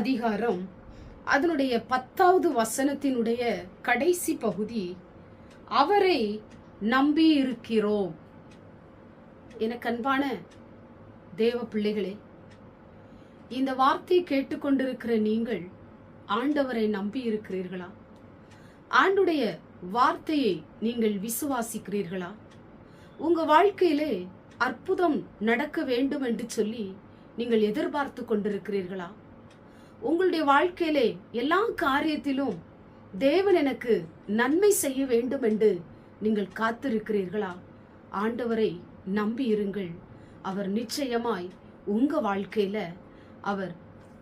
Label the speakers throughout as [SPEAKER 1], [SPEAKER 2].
[SPEAKER 1] அதிகாரம் அதனுடைய 10வது வசனத்தினுடைய கடைசி பகுதி, அவரை நம்பி இருக்கிறோம். எனக்கு அன்பான தேவ பிள்ளைகளே, இந்த வார்த்தையை கேட்டுக்கொண்டிருக்கிற நீங்கள் ஆண்டவரை நம்பி இருக்கிறீர்களா? ஆண்டுடைய வார்த்தையை நீங்கள் விசுவாசிக்கிறீர்களா? உங்க வாழ்க்கையிலே அற்புதம் நடக்க வேண்டும் என்று சொல்லி நீங்கள் எதிர்பார்த்து கொண்டிருக்கிறீர்களா? உங்களுடைய வாழ்க்கையிலே எல்லா காரியத்திலும் தேவன் எனக்கு நன்மை செய்ய வேண்டும் என்று நீங்கள் காத்திருக்கிறீர்களா? ஆண்டவரை நம்பி இருங்கள். அவர் நிச்சயமாய் உங்க வாழ்க்கையில அவர்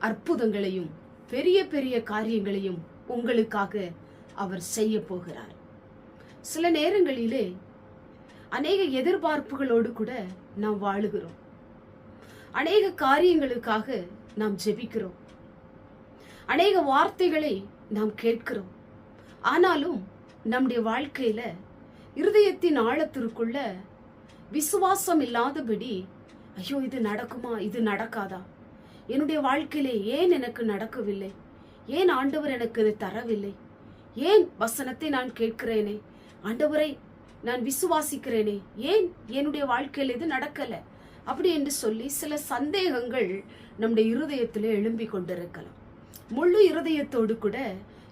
[SPEAKER 1] அற்புதங்களையும் பெரிய பெரிய காரியங்களையும் உங்களுக்காக அவர் செய்ய போகிறார். சில நேரங்களிலே அநேக எதிர்பார்ப்புகளோடு கூட நாம் வாழுகிறோம். அநேக காரியங்களுக்காக நாம் ஜெபிக்கிறோம். அநேக வார்த்தைகளை நாம் கேட்கிறோம். ஆனாலும் நம்முடைய வாழ்க்கையில இருதயத்தின் ஆழத்திற்குள்ள விசுவாசம் இல்லாதபடி, ஐயோ இது நடக்குமா, இது நடக்காதா, என்னுடைய வாழ்க்கையிலே ஏன் எனக்கு நடக்கவில்லை, ஏன் ஆண்டவர் எனக்கு இதை தரவில்லை, ஏன் வசனத்தை நான் கேட்கிறேனே, ஆண்டவரை நான் விசுவாசிக்கிறேனே, ஏன் என்னுடைய வாழ்க்கையில் இது நடக்கல, அப்படி என்று சொல்லி சில சந்தேகங்கள் நம்முடைய இருதயத்திலே எழும்பிக் கொண்டிருக்கலாம். முழு இருதயத்தோடு கூட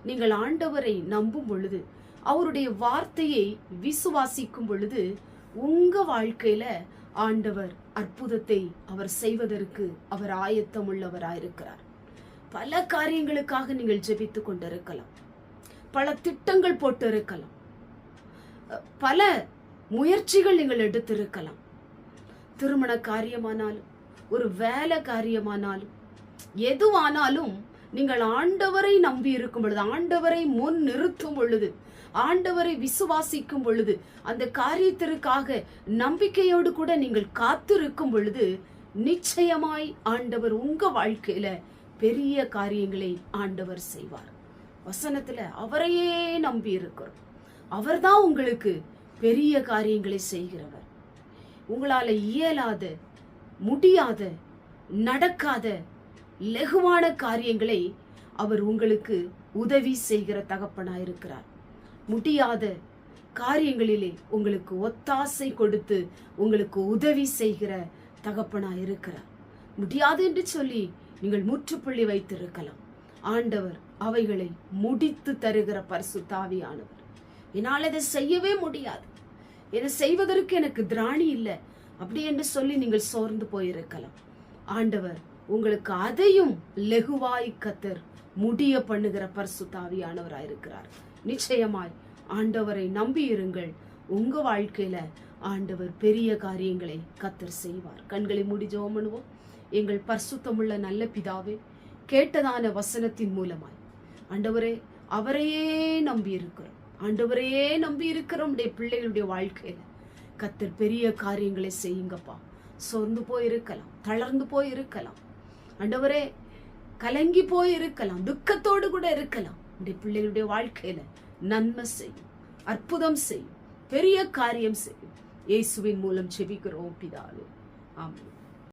[SPEAKER 1] நீங்கள் ஆண்டவரை நம்பும் பொழுது, அவருடைய வார்த்தையை விசுவாசிக்கும் பொழுது, உங்க வாழ்க்கையில ஆண்டவர் அற்புதத்தை அவர் செய்வதற்கு அவர் ஆயத்தம் உள்ளவராயிருக்கிறார். பல காரியங்களுக்காக நீங்கள் ஜெபித்துக் கொண்டிருக்கலாம். பல திட்டங்கள் போட்டு இருக்கலாம். பல முயற்சிகள் நீங்கள் எடுத்திருக்கலாம். திருமண காரியமானாலும், ஒரு வேலை காரியமானாலும், எதுவானாலும் நீங்கள் ஆண்டவரை நம்பி இருக்கும் பொழுது, ஆண்டவரை முன் நிறுத்தும் பொழுது, ஆண்டவரை விசுவாசிக்கும் பொழுது, அந்த காரியத்திற்காக நம்பிக்கையோடு கூட நீங்கள் காத்திருக்கும் பொழுது, நிச்சயமாய் ஆண்டவர் உங்க வாழ்க்கையில பெரிய காரியங்களை ஆண்டவர் செய்வார். வசனத்துல அவரையே நம்பி இருக்கிறோம். அவர்தான் உங்களுக்கு பெரிய காரியங்களை செய்கிறவர். உங்களால இயலாத, முடியாத, நடக்காத லகுவான காரியங்களை அவர் உங்களுக்கு உதவி செய்கிற தகப்பனாயிருக்கிறார். முடியாத காரியங்களிலே உங்களுக்கு ஒத்தாசை கொடுத்து உங்களுக்கு உதவி செய்கிற தகப்பனாயிருக்கிறார். முடியாது என்று சொல்லி நீங்கள் முற்றுப்புள்ளி வைத்திருக்கலாம். ஆண்டவர் அவைகளை முடித்து தருகிற பரிசுத்த ஆவியானவர். என்னால் இதை செய்யவே முடியாது, இதை செய்வதற்கு எனக்கு திராணி இல்லை அப்படி என்று சொல்லி நீங்கள் சோர்ந்து போயிருக்கலாம். ஆண்டவர் உங்களுக்கு அதையும் லெகுவாய் கத்தர் முடிய பண்ணுகிற பரிசுத்த ஆவியானவராயிருக்கிறார். நிச்சயமாய் ஆண்டவரை நம்பி இருங்கள். உங்க வாழ்க்கையில ஆண்டவர் பெரிய காரியங்களை கத்தர் செய்வார். கண்களை மூடி ஜெபம் பண்ணுவோம். எங்கள் பரிசுத்தமுள்ள நல்ல பிதாவே, கேட்டதான வசனத்தின் மூலமாய் ஆண்டவரே அவரையே நம்பி இருக்கிறோம். ஆண்டவரையே நம்பி இருக்கிறோம். உடைய பிள்ளைகளுடைய வாழ்க்கையில கத்தர் பெரிய காரியங்களை செய்யுங்கப்பா. சோர்ந்து போயிருக்கலாம், தளர்ந்து போயிருக்கலாம், ஆண்டவரே கலங்கி போயிருக்கலாம், துக்கத்தோடு கூட இருக்கலாம். உடைய பிள்ளைகளுடைய வாழ்க்கையில நன்மை செய்யும், அற்புதம் செய்யும், பெரிய காரியம் செய்யும். இயேசுவின் மூலம் ஜெபிக்கிறோம் பிதாவே. ஆமென்.